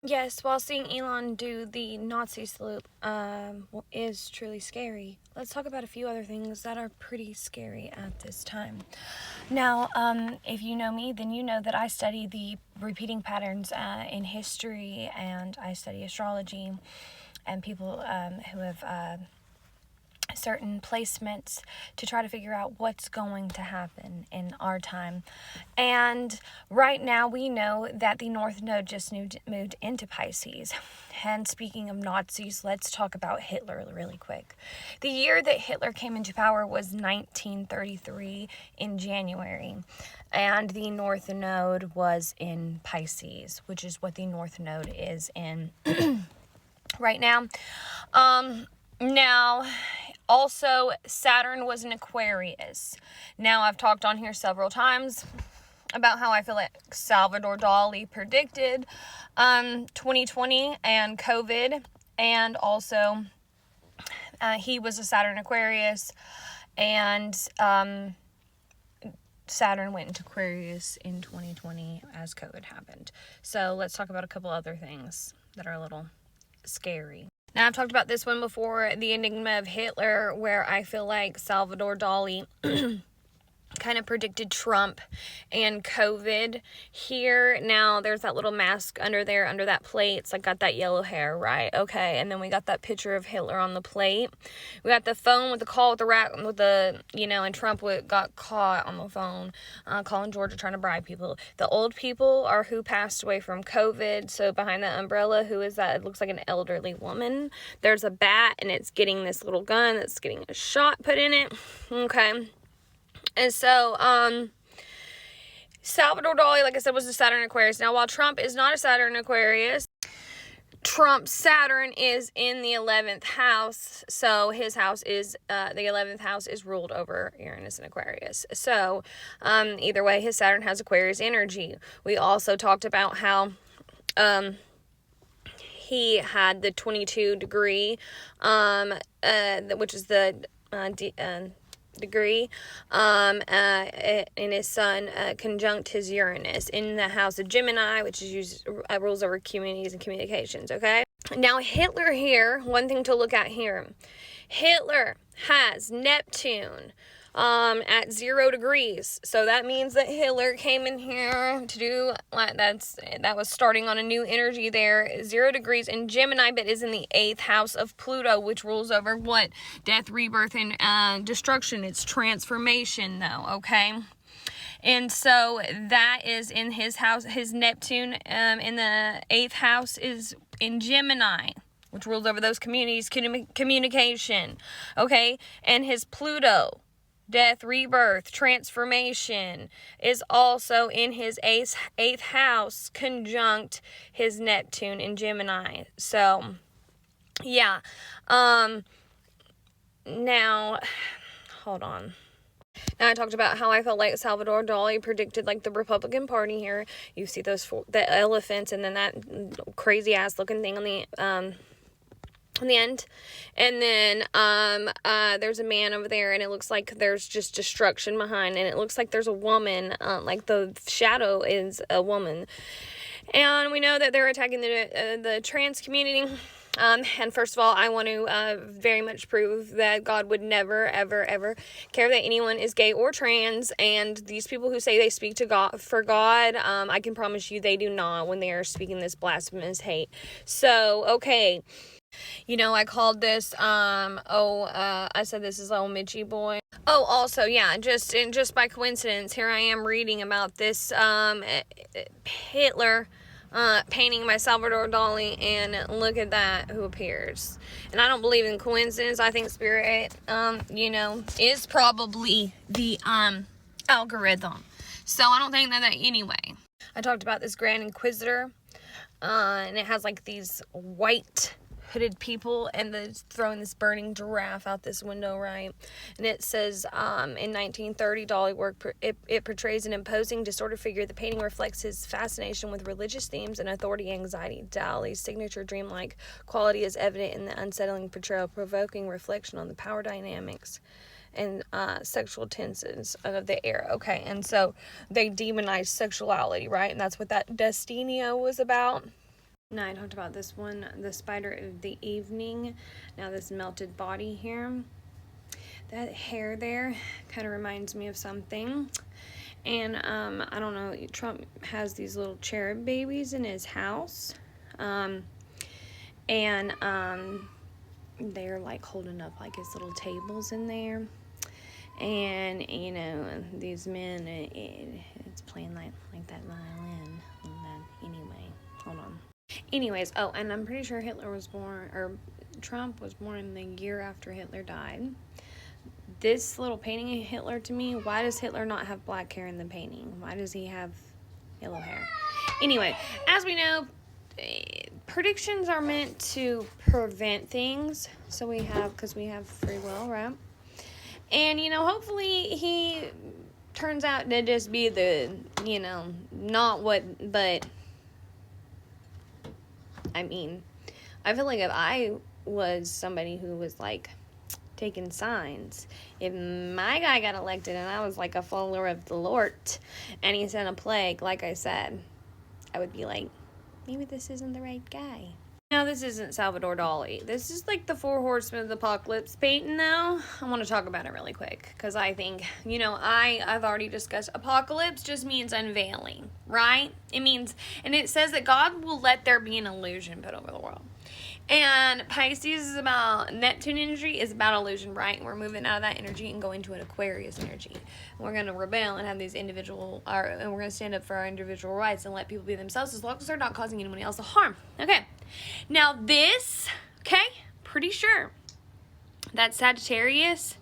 Yes, while seeing Elon do the Nazi salute is truly scary, let's talk about a few other things that are pretty scary at this time. Now, if you know me, then you know that I study the repeating patterns in history, and I study astrology, and people who have certain placements to try to figure out what's going to happen in our time. And right now we know that the North Node just moved into Pisces. And speaking of Nazis, let's talk about Hitler really quick. The year that Hitler came into power was 1933 in January. And the North Node was in Pisces, which is what the North Node is in right now. Now, also, Saturn was in Aquarius. Now, I've talked on here several times about how I feel like Salvador Dali predicted 2020 and COVID, and also he was a Saturn Aquarius, and Saturn went into Aquarius in 2020 as COVID happened. So let's talk about a couple other things that are a little scary. Now, I've talked about this one before, the enigma of Hitler, where I feel like Salvador Dali kind of predicted Trump and COVID here. Now, there's that little mask under there, under that plate. It's like got that yellow hair, right? Okay, and then we got that picture of Hitler on the plate. We got the phone with the call with the rat, with the, and Trump got caught on the phone, calling Georgia, trying to bribe people. The old people are who passed away from COVID. So behind that umbrella, who is that? It looks like an elderly woman. There's a bat, and it's getting this little gun that's getting a shot put in it. Okay. And so, Salvador Dali, like I said, was a Saturn Aquarius. Now, while Trump is not a Saturn Aquarius, Trump's Saturn is in the 11th house. So, his house is, the 11th house is ruled over Uranus and Aquarius. So, either way, his Saturn has Aquarius energy. We also talked about how, he had the 22 degree, which is the, degree, in his sun, conjunct his Uranus in the house of Gemini, which is rules over communities and communications. Okay, now Hitler here, one thing to look at here, Hitler has Neptune at 0 degrees. So that means that Hitler came in here to do, that was starting on a new energy there, 0 degrees in Gemini, but is in the 8th house of Pluto, which rules over what? Death, rebirth, and destruction. It's transformation, though, okay? And so that is in his house. His Neptune in the 8th house is in Gemini, which rules over those communities, communication, okay? And his Pluto, death, rebirth, transformation, is also in his 8th house, conjunct his Neptune in Gemini. So, yeah. Now, hold on. Now, I talked about how I felt like Salvador Dali predicted, like, the Republican Party here. You see the elephants, and then that crazy-ass looking thing on the end, and then there's a man over there, and it looks like there's just destruction behind, and it looks like there's a woman, like the shadow is a woman, and we know that they're attacking the trans community. And first of all, I want to very much prove that God would never, ever, ever care that anyone is gay or trans. And these people who say they speak to God for God, I can promise you they do not when they are speaking this blasphemous hate. So, okay. I called this, I said this is old Mitchie boy. Oh, also, yeah, just by coincidence, here I am reading about this, Hitler, painting by Salvador Dali, and look at that, who appears. And I don't believe in coincidence. I think spirit, is probably the, algorithm. So I don't think that anyway. I talked about this Grand Inquisitor, and it has, like, these white hooded people, and throwing this burning giraffe out this window, right? And it says, in 1930, Dali work, it portrays an imposing, distorted figure. The painting reflects his fascination with religious themes and authority anxiety. Dali's signature dreamlike quality is evident in the unsettling portrayal, provoking reflection on the power dynamics and sexual tensions of the era. Okay, and so they demonize sexuality, right? And that's what that Destinio was about. Now I talked about this one, the spider of the evening. Now this melted body here. That hair there kind of reminds me of something. And I don't know, Trump has these little cherub babies in his house. They're like holding up like his little tables in there. And you know, these men, it's playing like that violin. And then, anyway, hold on. Anyways, oh, and I'm pretty sure Hitler was born, or Trump was born in the year after Hitler died. This little painting of Hitler, to me, why does Hitler not have black hair in the painting? Why does he have yellow hair? Anyway, as we know, predictions are meant to prevent things. So because we have free will, right? And, you know, hopefully he turns out to just be the, you know, not what, but, I mean, I feel like if I was somebody who was, like, taking signs, if my guy got elected and I was, like, a follower of the Lord and he sent a plague, like I said, I would be like, maybe this isn't the right guy. Now, this isn't Salvador Dali. This is like the Four Horsemen of the Apocalypse painting, though. I want to talk about it really quick because I think, you know, I've already discussed apocalypse just means unveiling, right? It means, and it says that God will let there be an illusion put over the world. And Pisces is about, Neptune energy is about illusion, right? We're moving out of that energy and going to an Aquarius energy. We're going to rebel and have these and we're going to stand up for our individual rights and let people be themselves as long as they're not causing anyone else harm. Okay. Now this, okay, pretty sure that's Sagittarius.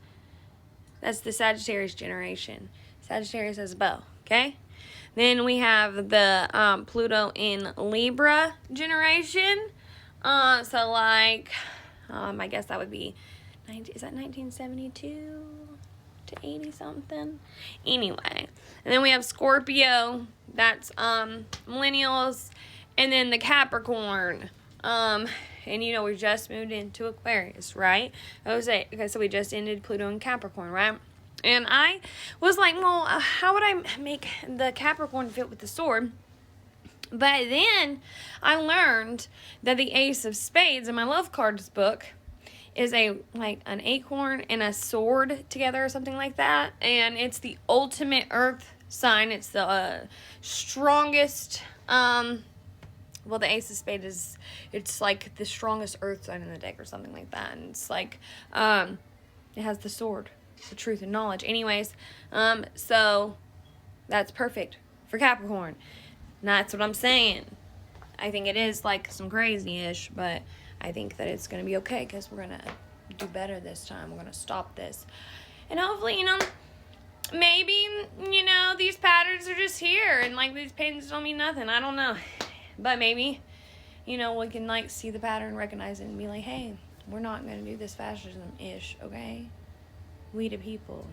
That's the Sagittarius generation. Sagittarius has a bow, okay? Then we have the Pluto in Libra generation. So like, I guess that would be, is that 1972 to 80 something? Anyway, and then we have Scorpio, that's, millennials, and then the Capricorn, and you know, we just moved into Aquarius, right? Okay, so we just ended Pluto in Capricorn, right? And I was like, well, how would I make the Capricorn fit with the sword? But then I learned that the Ace of Spades in my love cards book is like an acorn and a sword together or something like that. And it's the ultimate earth sign. It's the strongest, well, the Ace of Spades it's like the strongest earth sign in the deck or something like that. And it's like, it has the sword, the truth and knowledge. Anyways, so that's perfect for Capricorn. That's what I'm saying. I think it is like some crazy-ish, but I think that it's going to be okay because we're going to do better this time. We're going to stop this. And hopefully, you know, maybe, you know, these patterns are just here and like these paintings don't mean nothing. I don't know. But maybe, you know, we can like see the pattern, recognize it, and be like, hey, we're not going to do this fascism-ish, okay? We the people.